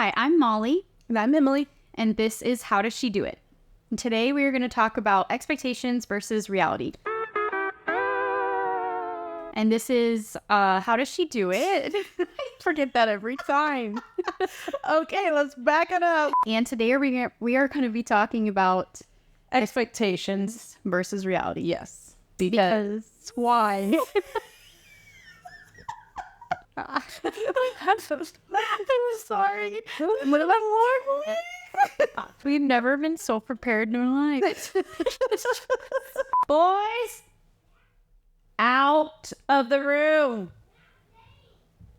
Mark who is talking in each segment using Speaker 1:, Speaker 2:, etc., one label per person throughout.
Speaker 1: Hi, I'm Molly.
Speaker 2: And I'm Emily.
Speaker 1: And this is How Does She Do It? And today we are going to talk about expectations versus reality. And this is How Does She Do It?
Speaker 2: I forget that every time. Okay, let's back it up.
Speaker 1: And today we are going to be talking about
Speaker 2: Expectations
Speaker 1: versus reality.
Speaker 2: Yes.
Speaker 1: Because
Speaker 2: why? I'm sorry.
Speaker 1: we've never been so prepared in our lives.
Speaker 2: Boys, out of the room.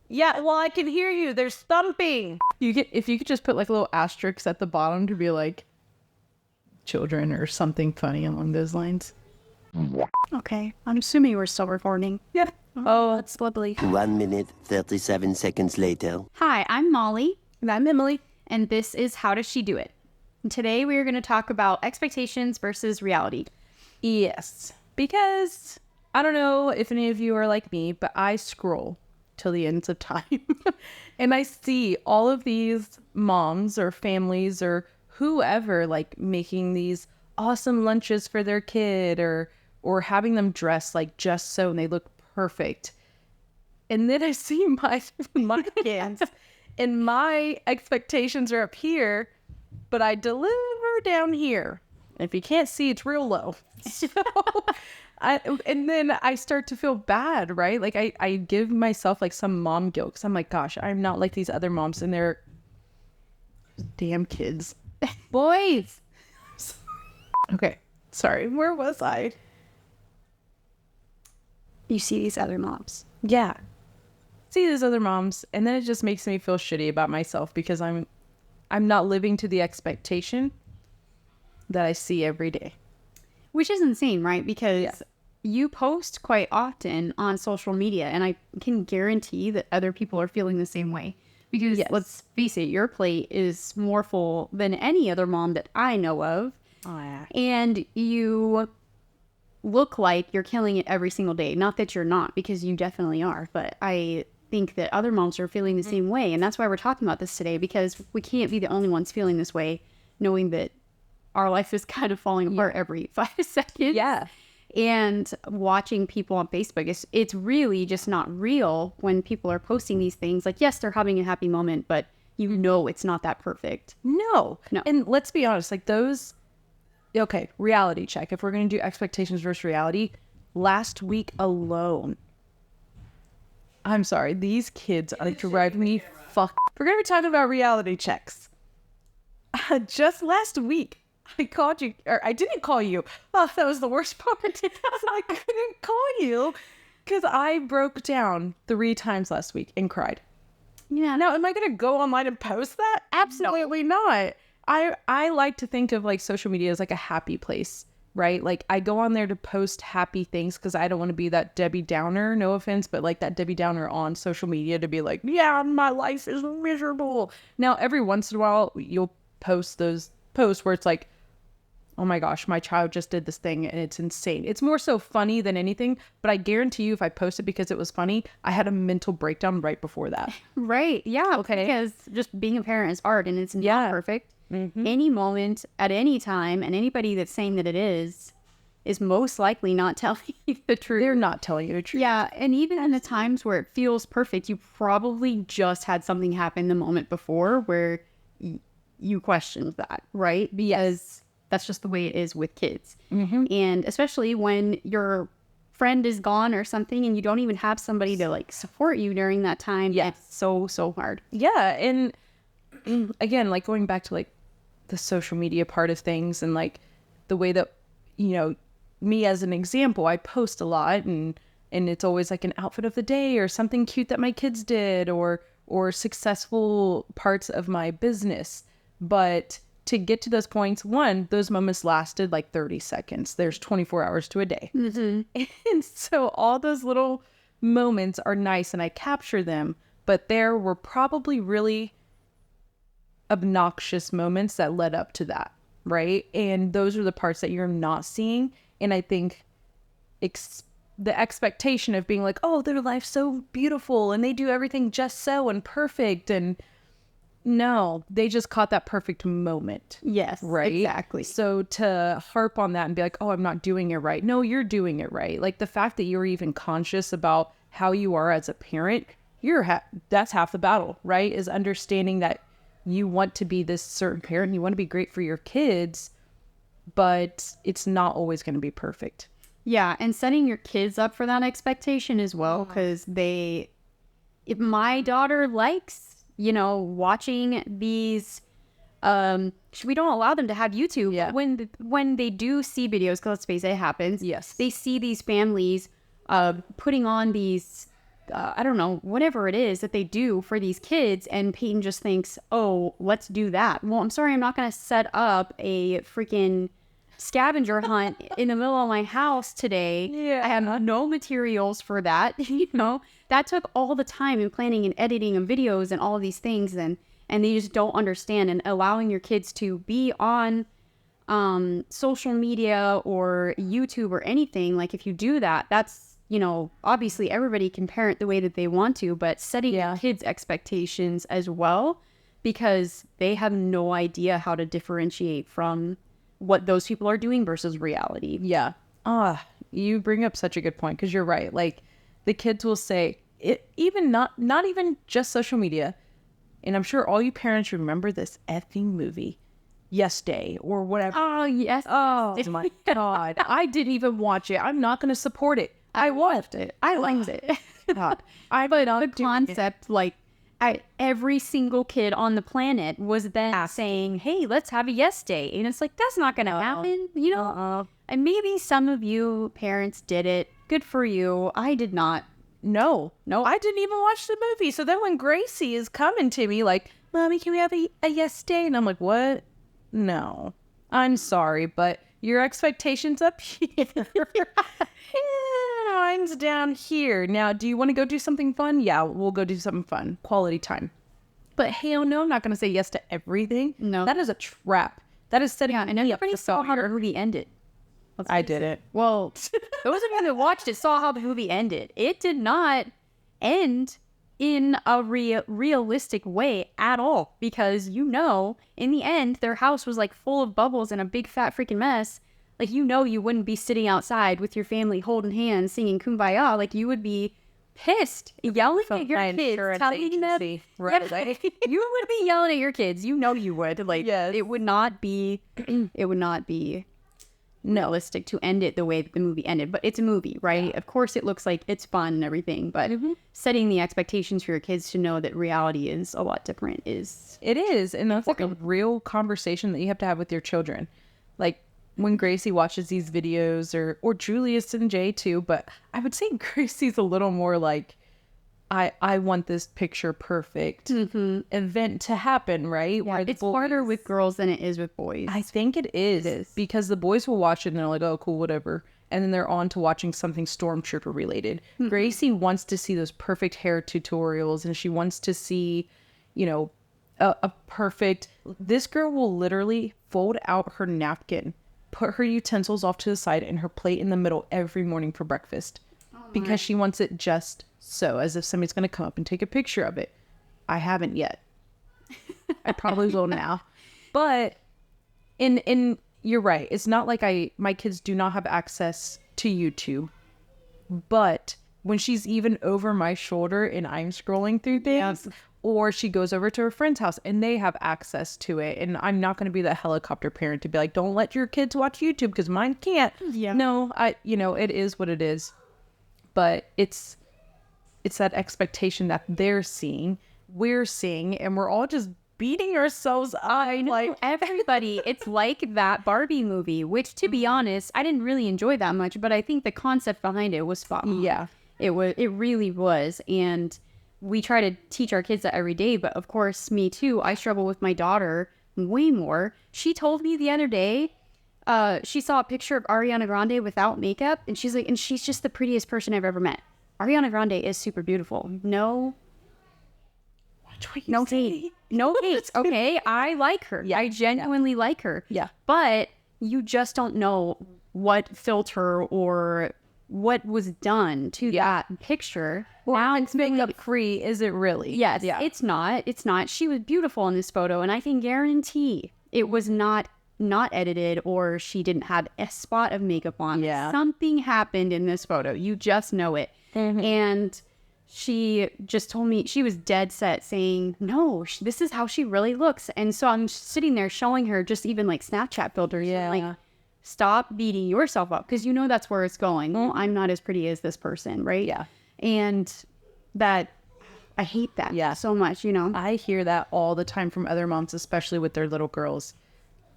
Speaker 2: Yeah, well, I can hear you. There's thumping. If you could just put like a little asterisk at the bottom to be like children or something funny along those lines.
Speaker 1: Okay, I'm assuming we're still recording.
Speaker 2: Yeah. Oh, that's lovely.
Speaker 3: 1 minute, 37 seconds later.
Speaker 1: Hi, I'm Molly.
Speaker 2: And I'm Emily.
Speaker 1: And this is How Does She Do It? And today we are going to talk about expectations versus reality.
Speaker 2: Yes, because I don't know if any of you are like me, but I scroll till the ends of time and I see all of these moms or families or whoever like making these awesome lunches for their kid or having them dressed like just so and they look perfect. And then I see my kids and my expectations are up here, but I deliver down here. If you can't see, it's real low. So and then I start to feel bad, right? Like I give myself like some mom guilt because I'm like, gosh, I'm not like these other moms and they're damn kids.
Speaker 1: Boys!
Speaker 2: Okay, sorry. Where was I?
Speaker 1: You see these other moms.
Speaker 2: Yeah. See these other moms, and then it just makes me feel shitty about myself because I'm not living to the expectation that I see every day.
Speaker 1: Which is insane, right? Because you post quite often on social media, and I can guarantee that other people are feeling the same way. Because let's face it, your plate is more full than any other mom that I know of.
Speaker 2: Oh, yeah.
Speaker 1: And you look like you're killing it every single day. Not that you're not, because you definitely are. But I think that other moms are feeling the same way. And that's why we're talking about this today, because we can't be the only ones feeling this way, knowing that our life is kind of falling apart every 5 seconds.
Speaker 2: Yeah.
Speaker 1: And watching people on Facebook, it's really just not real when people are posting these things. Like, yes, they're having a happy moment, but you know it's not that perfect.
Speaker 2: No.
Speaker 1: No.
Speaker 2: And let's be honest, like those, okay, reality check. If we're going to do expectations versus reality, last week alone, I'm sorry, these kids are driving me fuck. We're going to be talking about reality checks. Just last week, I called you, or I didn't call you. Oh, that was the worst part. I couldn't call you because I broke down 3 times last week and cried.
Speaker 1: Yeah.
Speaker 2: Now, am I going to go online and post that? Absolutely not. I like to think of like social media as like a happy place, right? Like I go on there to post happy things because I don't want to be that Debbie Downer, no offense, but like that Debbie Downer on social media to be like, yeah, my life is miserable. Now, every once in a while, you'll post those posts where it's like, oh my gosh, my child just did this thing and it's insane. It's more so funny than anything, but I guarantee you if I post it because it was funny, I had a mental breakdown right before that.
Speaker 1: Right. Yeah.
Speaker 2: Okay.
Speaker 1: Because just being a parent is hard and it's not perfect.
Speaker 2: Mm-hmm.
Speaker 1: Any moment at any time, and anybody that's saying that it is most likely not telling you the truth.
Speaker 2: They're not telling you the truth.
Speaker 1: Yeah. And even in the times where it feels perfect, you probably just had something happen the moment before where you questioned that, right? Because that's just the way it is with kids. Mm-hmm. And especially when your friend is gone or something and you don't even have somebody to like support you during that time.
Speaker 2: Yeah.
Speaker 1: It's so hard.
Speaker 2: Yeah. And again, like going back to like the social media part of things and like the way that, you know, me as an example, I post a lot and it's always like an outfit of the day or something cute that my kids did or successful parts of my business. But to get to those points, one, those moments lasted like 30 seconds. There's 24 hours to a day. Mm-hmm. And so all those little moments are nice and I capture them, but there were probably really obnoxious moments that led up to that, right? And those are the parts that you're not seeing. And I think the expectation of being like, oh, their life's so beautiful and they do everything just so and perfect. And No, they just caught that perfect moment.
Speaker 1: Yes,
Speaker 2: Right?
Speaker 1: exactly.
Speaker 2: So to harp on that and be like, oh, I'm not doing it right. No, you're doing it right. Like the fact that you're even conscious about how you are as a parent, that's half the battle, right? Is understanding that you want to be this certain parent, you want to be great for your kids, but it's not always going to be perfect.
Speaker 1: Yeah, and setting your kids up for that expectation as well, because if my daughter likes, watching these, we don't allow them to have YouTube.
Speaker 2: Yeah.
Speaker 1: When they do see videos, because let's face it, it happens.
Speaker 2: Yes.
Speaker 1: They see these families, putting on these, I don't know, whatever it is that they do for these kids, and Peyton just thinks, oh, let's do that. Well, I'm sorry, I'm not going to set up a freaking scavenger hunt in the middle of my house today.
Speaker 2: Yeah.
Speaker 1: I have no materials for that. That took all the time in planning and editing of videos and all of these things, and they just don't understand. And allowing your kids to be on social media or YouTube or anything, like if you do that, that's obviously everybody can parent the way that they want to, but setting your kids expectations as well, because they have no idea how to differentiate from what those people are doing versus reality.
Speaker 2: Yeah. You bring up such a good point, because you're right. Like the kids will say it, even not even just social media. And I'm sure all you parents remember this effing movie, Yes Day or whatever.
Speaker 1: Oh, yes.
Speaker 2: Oh my God. I didn't even watch it. I'm not going to support it.
Speaker 1: I watched it. I liked it.
Speaker 2: God.
Speaker 1: But the concept, like, every single kid on the planet was then saying, hey, let's have a yes day. And it's like, that's not going to happen, And maybe some of you parents did it. Good for you. I did not.
Speaker 2: No, I didn't even watch the movie. So then when Gracie is coming to me like, Mommy, can we have a yes day? And I'm like, what? No, I'm sorry, but your expectations up here. Mine's down here. Now, do you want to go do something fun? Yeah, we'll go do something fun. Quality time. But hell no, I'm not going to say yes to everything.
Speaker 1: No.
Speaker 2: That is a trap. That is setting
Speaker 1: And
Speaker 2: me up
Speaker 1: everybody
Speaker 2: for
Speaker 1: saw how the
Speaker 2: failure.
Speaker 1: movie ended.
Speaker 2: I did it.
Speaker 1: Well, those of you that watched it saw how the movie ended. It did not end in a realistic way at all, because in the end, their house was like full of bubbles and a big fat freaking mess. Like, you wouldn't be sitting outside with your family holding hands singing Kumbaya. Like, you would be pissed, yelling at your kids, telling them,
Speaker 2: right?
Speaker 1: you would be yelling at your kids. You would. Like,
Speaker 2: Yes.
Speaker 1: it would not be realistic to end it the way that the movie ended. But it's a movie, right? Of course it looks like it's fun and everything, but setting the expectations for your kids to know that reality is a lot different is...
Speaker 2: It is, and that's like a real conversation that you have to have with your children. Like when Gracie watches these videos, or Julius and Jay too, but I would say Gracie's a little more like, I want this picture perfect event to happen, right?
Speaker 1: Yeah, it's harder with girls than it is with boys.
Speaker 2: I think it is, because the boys will watch it and they're like, oh, cool, whatever. And then they're on to watching something Stormtrooper related. Gracie wants to see those perfect hair tutorials, and she wants to see, a perfect... This girl will literally fold out her napkin, put her utensils off to the side, and her plate in the middle every morning for breakfast. Because she wants it just so, as if somebody's going to come up and take a picture of it. I haven't yet. I probably will now. But in you're right. It's not like my kids do not have access to YouTube. But when she's even over my shoulder and I'm scrolling through things, or she goes over to her friend's house and they have access to it, and I'm not going to be that helicopter parent to be like, don't let your kids watch YouTube because mine can't.
Speaker 1: Yeah.
Speaker 2: No, it is what it is. But it's that expectation that they're seeing, we're seeing, and we're all just beating ourselves up.
Speaker 1: I know, like everybody. It's like that Barbie movie, which, to be honest, I didn't really enjoy that much, but I think the concept behind it was spot on.
Speaker 2: Yeah.
Speaker 1: It really was. And we try to teach our kids that every day, but of course, me too, I struggle with my daughter way more. She told me the other day, she saw a picture of Ariana Grande without makeup, and she's like, and she's just the prettiest person I've ever met. Ariana Grande is super beautiful. No hate. No hate. Okay, I like her. Yeah, I genuinely like her.
Speaker 2: Yeah.
Speaker 1: But you just don't know what filter or what was done to that picture.
Speaker 2: Now it's makeup free, is it really?
Speaker 1: Yes, it's not. It's not. She was beautiful in this photo, and I can guarantee it was not edited, or she didn't have a spot of makeup on.
Speaker 2: Yeah.
Speaker 1: Something happened in this photo. You just know it. And she just told me, she was dead set saying, no, this is how she really looks. And so I'm sitting there showing her just even like Snapchat filters.
Speaker 2: Yeah.
Speaker 1: Like, stop beating yourself up, because you know that's where it's going. Oh, I'm not as pretty as this person, right?
Speaker 2: Yeah.
Speaker 1: And that, I hate that so much, you know?
Speaker 2: I hear that all the time from other moms, especially with their little girls.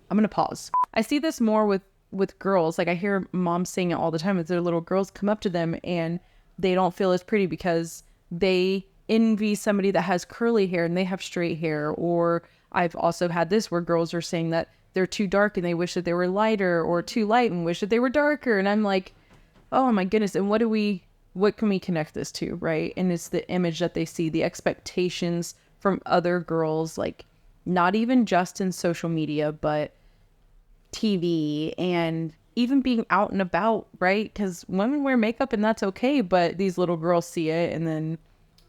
Speaker 2: I'm going to pause. I see this more with girls. Like I hear moms saying it all the time as their little girls come up to them and they don't feel as pretty because they envy somebody that has curly hair and they have straight hair. Or I've also had this where girls are saying that they're too dark and they wish that they were lighter, or too light and wish that they were darker. And I'm like, oh my goodness. And what can we connect this to, right? And it's the image that they see, the expectations from other girls, like not even just in social media, but TV and even being out and about, right? Because women wear makeup and that's okay, but these little girls see it and then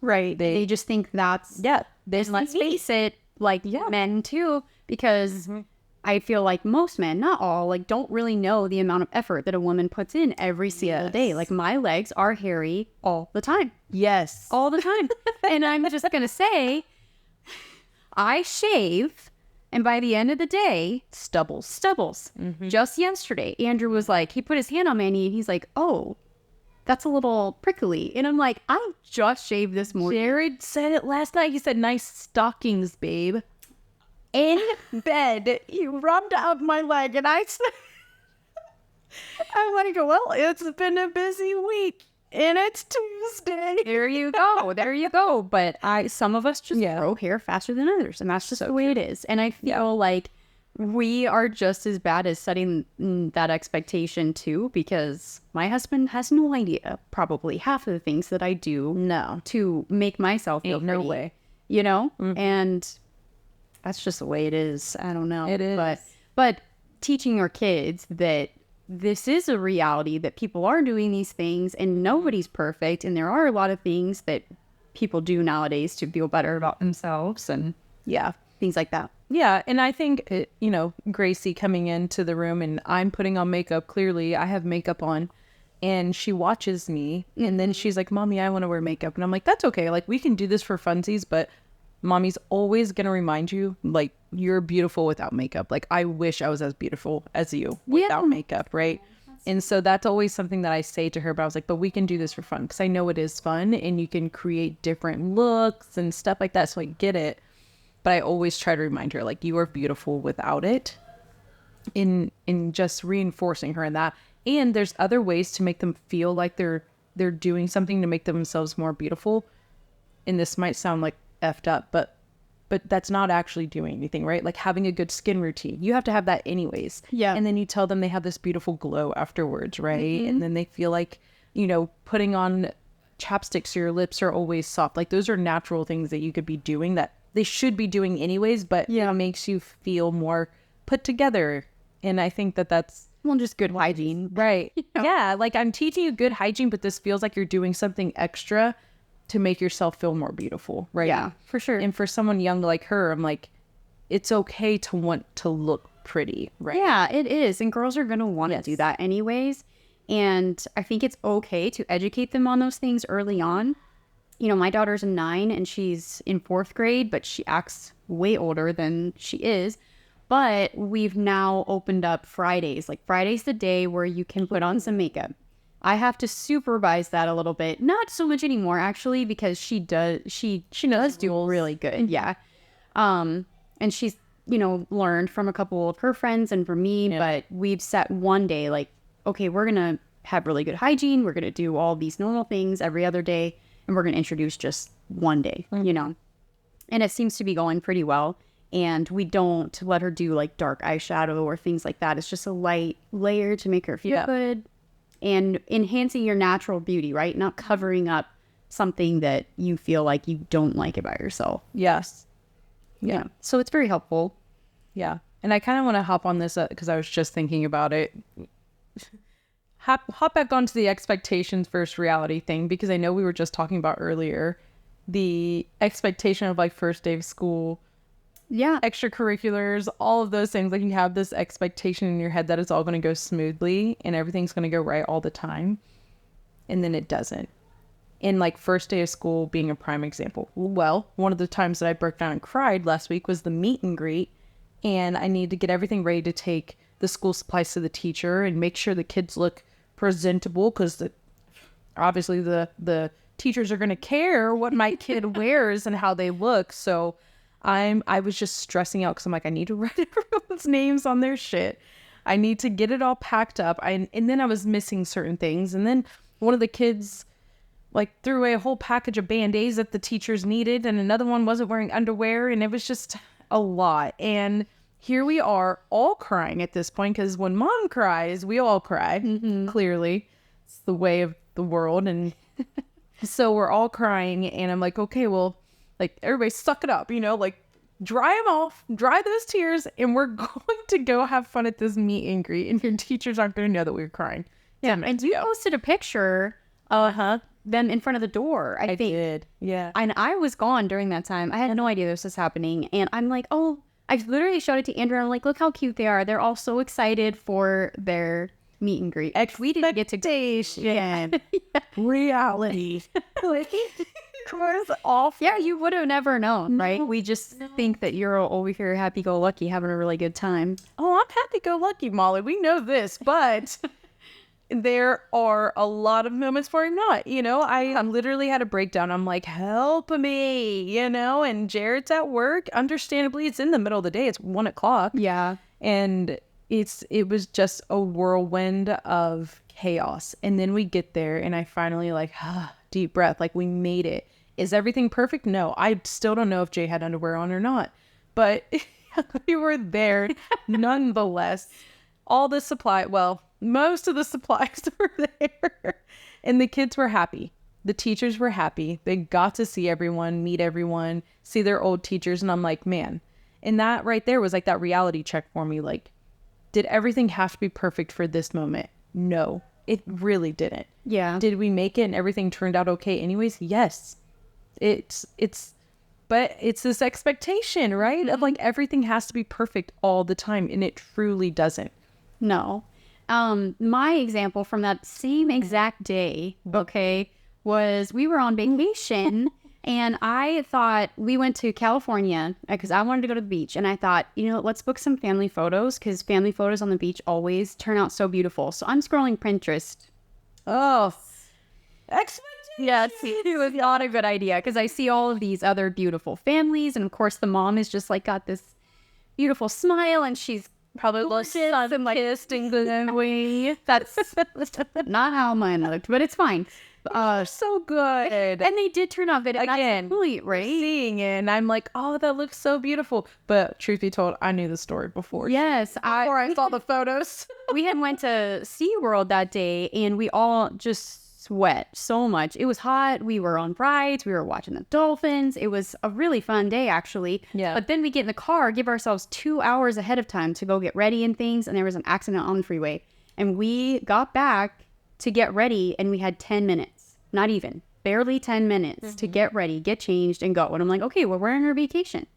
Speaker 1: they just think that's let's face it, like men too, because I feel like most men, not all, like don't really know the amount of effort that a woman puts in every single day. Like my legs are hairy all the time.
Speaker 2: Yes.
Speaker 1: All the time. And I'm just going to say, I shave, and by the end of the day, stubbles. Just yesterday, Andrew was like, he put his hand on my knee and he's like, oh, that's a little prickly. And I'm like, I just shaved this morning.
Speaker 2: Jared said it last night. He said, nice stockings, babe. In bed, he rubbed up my leg, and I'm like, well, it's been a busy week, and it's Tuesday.
Speaker 1: There you go. But some of us just grow hair faster than others, and that's just the way it is. And I feel like we are just as bad as setting that expectation too, because my husband has no idea probably half of the things that I do to make myself feel
Speaker 2: no
Speaker 1: pretty,
Speaker 2: way,
Speaker 1: you know, and that's just the way it is. I don't know.
Speaker 2: It is.
Speaker 1: But teaching our kids that this is a reality, that people are doing these things and nobody's perfect. And there are a lot of things that people do nowadays to feel better about themselves and things like that.
Speaker 2: Yeah. And I think, Gracie coming into the room and I'm putting on makeup. Clearly I have makeup on and she watches me and then she's like, Mommy, I want to wear makeup. And I'm like, that's okay. Like we can do this for funsies, but Mommy's always going to remind you, like, you're beautiful without makeup. Like, I wish I was as beautiful as you without makeup, right? And so that's always something that I say to her. But I was like, but we can do this for fun. Because I know it is fun. And you can create different looks and stuff like that. So I get it. But I always try to remind her, like, you are beautiful without it. In just reinforcing her in that. And there's other ways to make them feel like they're doing something to make themselves more beautiful. And this might sound like effed up, but that's not actually doing anything, right? Like having a good skin routine, you have to have that anyways. And then you tell them they have this beautiful glow afterwards, right? And then they feel like, putting on chapstick so your lips are always soft. Like those are natural things that you could be doing that they should be doing anyways, but it makes you feel more put together. And I think that's
Speaker 1: just good hygiene,
Speaker 2: right? Yeah, like I'm teaching you good hygiene, but this feels like you're doing something extra to make yourself feel more beautiful, right?
Speaker 1: Yeah, for sure.
Speaker 2: And for someone young like her, I'm like, it's okay to want to look pretty, right?
Speaker 1: Yeah, it is. And girls are going to want to do that anyways. And I think it's okay to educate them on those things early on. My daughter's 9 and she's in 4th grade, but she acts way older than she is. But we've now opened up Fridays. Like Friday's the day where you can put on some makeup. I have to supervise that a little bit. Not so much anymore, actually, because she does do really good. Yeah. And she's, learned from a couple of her friends and from me, but we've set one day, like, okay, we're going to have really good hygiene. We're going to do all these normal things every other day. And we're going to introduce just one day, And it seems to be going pretty well. And we don't let her do like dark eyeshadow or things like that. It's just a light layer to make her feel good. And enhancing your natural beauty, right? Not covering up something that you feel like you don't like about yourself.
Speaker 2: Yes.
Speaker 1: Yeah. So it's very helpful.
Speaker 2: Yeah. And I kind of want to hop on this because I was just thinking about it. hop back onto the expectations versus reality thing, because I know we were just talking about earlier the expectation of like first day of school,
Speaker 1: Yeah.
Speaker 2: extracurriculars, all of those things. Like you have this expectation in your head that it's all going to go smoothly and everything's going to go right all the time, and then it doesn't. And like first day of school being a prime example. Well, one of the times that I broke down and cried last week was the meet and greet, and I need to get everything ready to take the school supplies to the teacher and make sure the kids look presentable, because obviously the teachers are going to care what my kid wears and how they look. So I was just stressing out because I'm like, I need to write everyone's names on their shit. I need to get it all packed up. And then I was missing certain things. And then one of the kids like threw away a whole package of Band-Aids that the teachers needed, and another one wasn't wearing underwear, and it was just a lot. And here we are all crying at this point, because when mom cries, we all cry. Clearly, it's the way of the world. And so we're all crying, and I'm like, okay, well, like everybody suck it up, like dry them off, dry those tears, and we're going to go have fun at this meet and greet, and your teachers aren't going to know that we were crying.
Speaker 1: Yeah. And you posted a picture of them in front of the door, I think.
Speaker 2: did. Yeah.
Speaker 1: And I was gone during that time. I had no idea this was happening. And I'm like, oh, I literally showed it to Andrew. I'm like, look how cute they are. They're all so excited for their meet and greet. We didn't get to
Speaker 2: reality. Off.
Speaker 1: Yeah, you would have never known, right? We just think that you're over here happy-go-lucky, having a really good time.
Speaker 2: Oh, I'm happy-go-lucky, Molly. We know this, but there are a lot of moments where I'm not. I literally had a breakdown. I'm like, help me, and Jared's at work. Understandably, it's in the middle of the day. It's 1 o'clock.
Speaker 1: Yeah.
Speaker 2: And it was just a whirlwind of chaos. And then we get there, and I finally deep breath, like we made it. Is everything perfect? No, I still don't know if Jay had underwear on or not, but we were there nonetheless. All the most of the supplies were there, and the kids were happy. The teachers were happy. They got to see everyone, meet everyone, see their old teachers. And I'm like, man, and that right there was like that reality check for me. Like, did everything have to be perfect for this moment? No, it really didn't.
Speaker 1: Yeah.
Speaker 2: Did we make it and everything turned out okay anyways? Yes. But it's this expectation, right? Of like everything has to be perfect all the time, and it truly doesn't.
Speaker 1: No. My example from that same exact day, was we were on vacation and I thought we went to California because I wanted to go to the beach. And I thought, let's book some family photos, because family photos on the beach always turn out so beautiful. So I'm scrolling Pinterest.
Speaker 2: Oh,
Speaker 1: Yes, it was not a good idea, because I see all of these other beautiful families. And of course, the mom is just like got this beautiful smile, and she's probably
Speaker 2: gorgeous
Speaker 1: and like kissed and glowing. That's not how mine looked, but it's fine.
Speaker 2: so good.
Speaker 1: And they did turn out good.
Speaker 2: Again,
Speaker 1: complete, right?
Speaker 2: Seeing it, and I'm like, oh, that looks so beautiful. But truth be told, I knew the story before.
Speaker 1: Yes,
Speaker 2: before I saw the photos.
Speaker 1: We had went to SeaWorld that day, and we all just sweat so much. It was hot. We were on rides. We were watching the dolphins. It was a really fun day, actually.
Speaker 2: Yeah.
Speaker 1: But then we get in the car, give ourselves 2 hours ahead of time to go get ready and things, and there was an accident on the freeway. And we got back to get ready, and we had 10 minutes. Not even. Barely 10 minutes to get ready, get changed, and go. And I'm like, okay, well, we're on our vacation.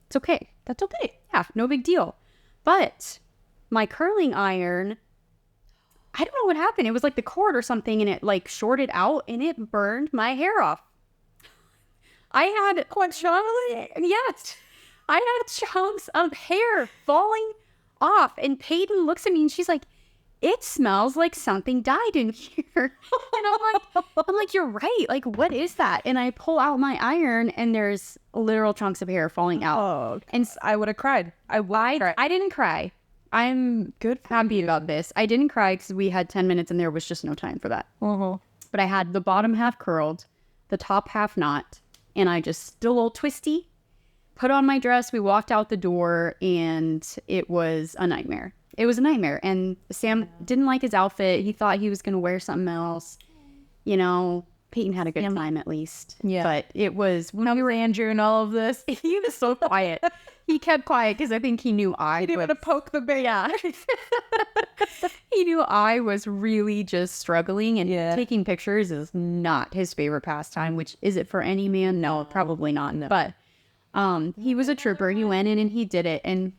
Speaker 1: It's okay.
Speaker 2: That's okay.
Speaker 1: Yeah, no big deal. But my curling iron, I don't know what happened. It was like the cord or something, and it like shorted out, and it burned my hair off. I had yes, I had chunks of hair falling off, and Peyton looks at me and she's like, "It smells like something died in here." And I'm like, "You're right. Like, what is that?" And I pull out my iron, and there's literal chunks of hair falling out.
Speaker 2: Oh,
Speaker 1: and
Speaker 2: I would have cried. I
Speaker 1: didn't cry. I'm happy about this. I didn't cry because we had 10 minutes and there was just no time for that. But I had the bottom half curled, the top half not, and I just still a little twisty, put on my dress. We walked out the door, and it was a nightmare. It was a nightmare. And Sam didn't like his outfit. He thought he was going to wear something else. Peyton had a good time at least.
Speaker 2: Yeah.
Speaker 1: But it was when
Speaker 2: How were Andrew and all of this?
Speaker 1: he was so quiet. He kept quiet because I think he knew I
Speaker 2: Didn't want to poke the bear.
Speaker 1: Yeah. He knew I was really just struggling, and
Speaker 2: Yeah.
Speaker 1: taking pictures is not his favorite pastime, which is it for any man? No, probably not.
Speaker 2: No.
Speaker 1: But he was a trooper. He went in and he did it, and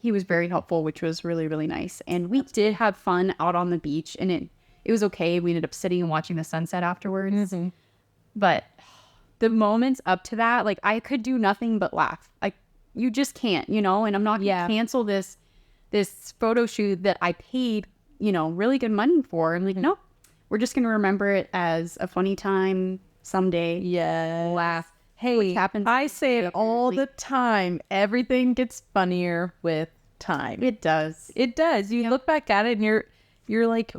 Speaker 1: he was very helpful, which was really, really nice. And we did have fun out on the beach, and it was okay. We ended up sitting and watching the sunset afterwards.
Speaker 2: Mm-hmm.
Speaker 1: But the moments up to that, like, I could do nothing but laugh. Like, you just can't, and I'm not going to cancel this photo shoot that I paid, really good money for. I'm like, nope, we're just going to remember it as a funny time someday.
Speaker 2: Yeah.
Speaker 1: Laugh.
Speaker 2: Hey,
Speaker 1: Which happens
Speaker 2: I say it all the time. Everything gets funnier with time.
Speaker 1: It does.
Speaker 2: It does. You look back at it and you're like,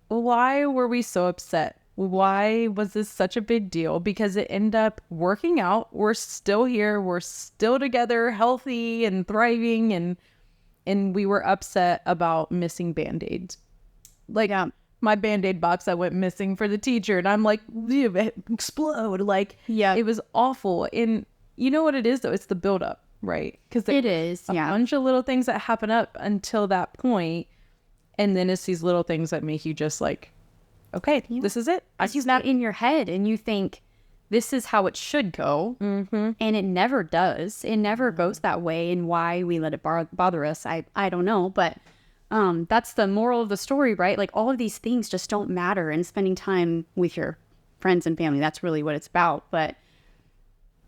Speaker 2: why were we so upset? Why was this such a big deal? Because it ended up working out. We're still here. We're still together, healthy and thriving. And we were upset about missing Band-Aids. Like, my Band-Aid box that went missing for the teacher. And I'm like, explode. Like,
Speaker 1: Yeah.
Speaker 2: it was awful. And you know what it is, though? It's the buildup, right? Because
Speaker 1: It is.
Speaker 2: a
Speaker 1: Yeah.
Speaker 2: bunch of little things that happen up until that point. And then it's these little things that make you just like, okay, this is it.
Speaker 1: It's not in your head, and you think this is how it should go, and it never does. It never goes that way. And why we let it bother us, I don't know. But that's the moral of the story, right? Like, all of these things just don't matter, and spending time with your friends and family, that's really what it's about. But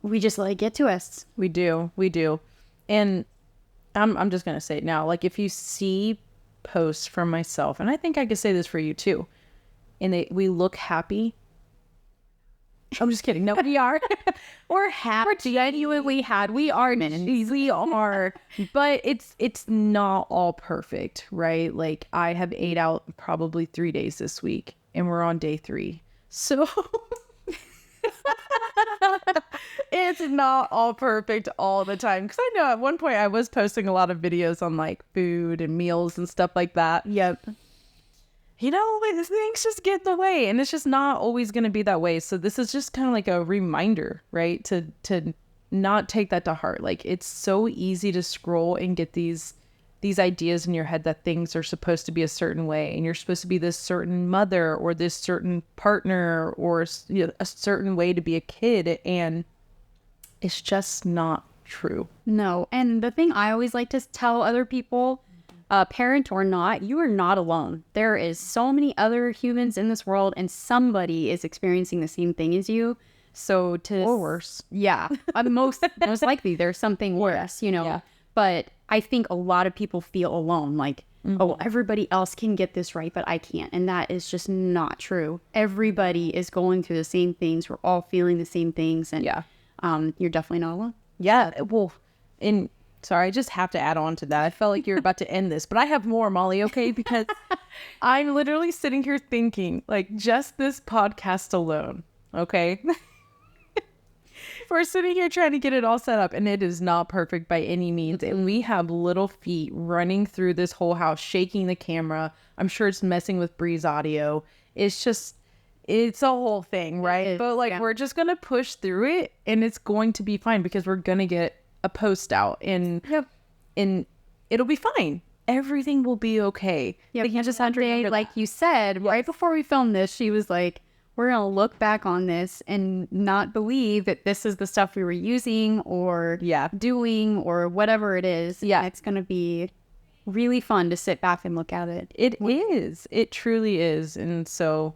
Speaker 1: we just let it get to us.
Speaker 2: We do. And I'm just gonna say it now. Like, if you see posts from myself, and I think I could say this for you too, and we look happy. I'm just kidding. No, we are. We're happy.
Speaker 1: We're genuinely had. We are.
Speaker 2: We are. But it's not all perfect, right? Like, I have ate out probably 3 days this week, and we're on day 3. So it's not all perfect all the time. Because I know at one point I was posting a lot of videos on like food and meals and stuff like that.
Speaker 1: Yep.
Speaker 2: Things just get in the way, and it's just not always going to be that way. So this is just kind of like a reminder, right? To not take that to heart. Like, it's so easy to scroll and get these ideas in your head that things are supposed to be a certain way, and you're supposed to be this certain mother or this certain partner or a certain way to be a kid, and it's just not true.
Speaker 1: No. And the thing I always like to tell other people, parent or not, you are not alone. There is so many other humans in this world, and somebody is experiencing the same thing as you. So
Speaker 2: Or worse.
Speaker 1: Yeah. Most likely there's something worse,
Speaker 2: Yeah.
Speaker 1: But I think a lot of people feel alone. Like, oh, everybody else can get this right, but I can't. And that is just not true. Everybody is going through the same things. We're all feeling the same things. And you're definitely not alone.
Speaker 2: Yeah. Well, sorry, I just have to add on to that. I felt like you were about to end this, but I have more, Molly, okay? Because I'm literally sitting here thinking, like, just this podcast alone, okay? We're sitting here trying to get it all set up, and it is not perfect by any means. And we have little feet running through this whole house, shaking the camera. I'm sure it's messing with Bree's audio. It's a whole thing, right? But, like, we're just going to push through it, and it's going to be fine because we're going to get a post out, and it'll be fine. Everything will be okay.
Speaker 1: Yeah, but just Andre, like you said, right before we filmed this, she was like, we're going to look back on this and not believe that this is the stuff we were using or doing or whatever it is. Yeah. It's going to be really fun to sit back and look at it.
Speaker 2: It is. It truly is. And so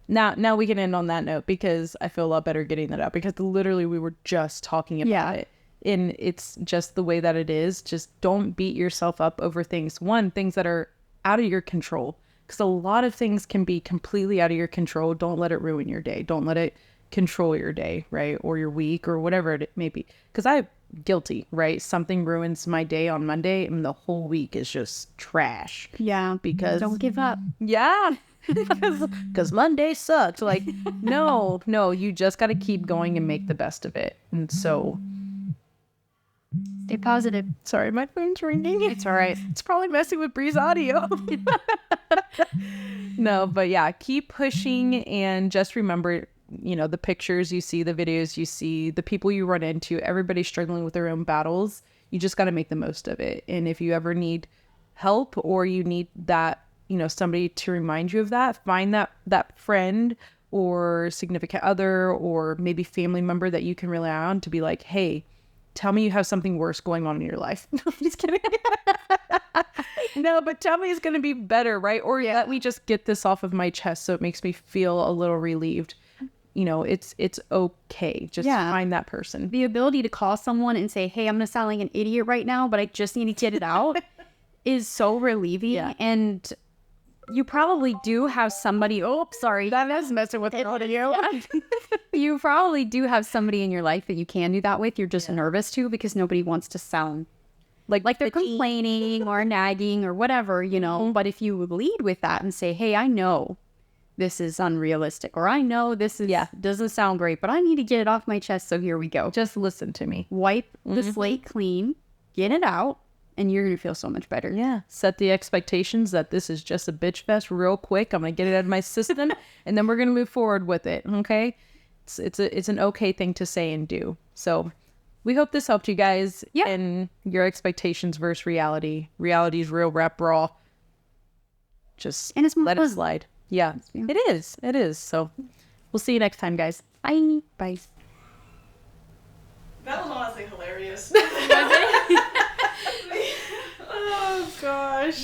Speaker 2: now we can end on that note, because I feel a lot better getting that out, because literally we were just talking about it. And it's just the way that it is. Just don't beat yourself up over things that are out of your control. Because a lot of things can be completely out of your control. Don't let it ruin your day. Don't let it control your day, right? Or your week, or whatever it may be. Because I'm guilty, right? Something ruins my day on Monday, and the whole week is just trash.
Speaker 1: Yeah.
Speaker 2: Because
Speaker 1: don't give up.
Speaker 2: Yeah. Because Monday sucks. Like, no, you just got to keep going and make the best of it. And so...
Speaker 1: Stay positive.
Speaker 2: Sorry, my phone's ringing.
Speaker 1: It's all right.
Speaker 2: It's probably messing with Bree's audio. No, but yeah, keep pushing, and just remember, you know, the pictures you see, the videos you see, the people you run into, everybody's struggling with their own battles. You just got to make the most of it. And if you ever need help or you need that, you know, somebody to remind you of that, find that friend or significant other or maybe family member that you can rely on to be like, hey, tell me you have something worse going on in your life. No, I'm just kidding. No, but tell me it's going to be better, right? Or let me just get this off of my chest so it makes me feel a little relieved. You know, it's okay. Just find that person.
Speaker 1: The ability to call someone and say, hey, I'm going to sound like an idiot right now, but I just need to get it out is so relieving.
Speaker 2: Yeah.
Speaker 1: And you probably do have somebody,
Speaker 2: That is messing with audio.
Speaker 1: you probably do have somebody in your life that you can do that with. You're just nervous to because nobody wants to sound like they're complaining or nagging or whatever, you know. But if you would lead with that and say, hey, I know this is unrealistic, or I know this is doesn't sound great, but I need to get it off my chest, so here we go.
Speaker 2: Just listen to me.
Speaker 1: Wipe the slate clean, get it out, and you're gonna feel so much better.
Speaker 2: Yeah. Set the expectations that this is just a bitch fest real quick. I'm gonna get it out of my system and then we're gonna move forward with it. Okay. It's an okay thing to say and do. So we hope this helped you guys in your expectations versus reality. Reality is real, rap raw. Just
Speaker 1: And it's more
Speaker 2: let
Speaker 1: fun.
Speaker 2: it slide. Yeah. It is. So we'll see you next time, guys.
Speaker 1: Bye.
Speaker 2: Bye.